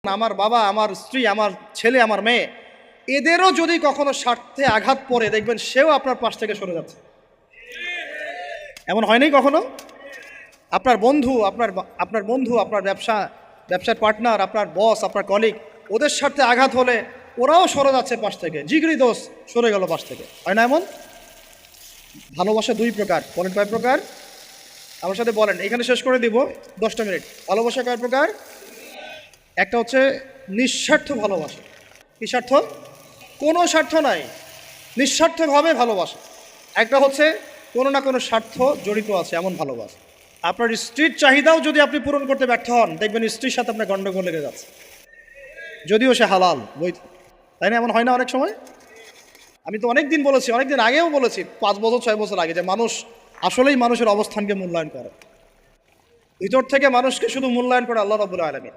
আমার বাবা, আমার স্ত্রী, আমার ছেলে, আমার মেয়ে, এদেরও যদি কখনো স্বার্থে আঘাত পড়ে, দেখবেন সেও আপনার পাশ থেকে সরে যাচ্ছে। এমন হয়নি কখনো? আপনার বন্ধু, আপনার ব্যবসার পার্টনার, আপনার বস, আপনার কলিগ, ওদের স্বার্থে আঘাত হলে ওরাও সরে যাচ্ছে পাশ থেকে। জিগরি দোষ সরে গেল পাশ থেকে, হয় না এমন? ভালোবাসা দুই প্রকার। বলেন কয় প্রকার? আমার সাথে বলেন, এখানে শেষ করে দিব 10টা মিনিট। ভালোবাসা কয় প্রকার? একটা হচ্ছে নিঃস্বার্থ ভালোবাসা। কি স্বার্থ? কোনো স্বার্থ নাই, নিঃস্বার্থভাবে ভালোবাসা। একটা হচ্ছে কোনো না কোনো স্বার্থ জড়িত আছে এমন ভালোবাসা। আপনার স্ত্রীর চাহিদাও যদি আপনি পূরণ করতে ব্যর্থ হন, দেখবেন স্ত্রীর সাথে আপনার গন্ডগোল লেগে যাচ্ছে, যদিও সে হালাল বৈধ। তাই না? এমন হয় না অনেক সময়? আমি তো অনেক দিন বলেছি, অনেক দিন আগেও বলেছি, 5 বছর 6 বছর আগে, যে মানুষ আসলেই মানুষের অবস্থানকে মূল্যায়ন করে। ভিতর থেকে মানুষকে শুধু মূল্যায়ন করে আল্লাহ রাব্বুল আলামিন।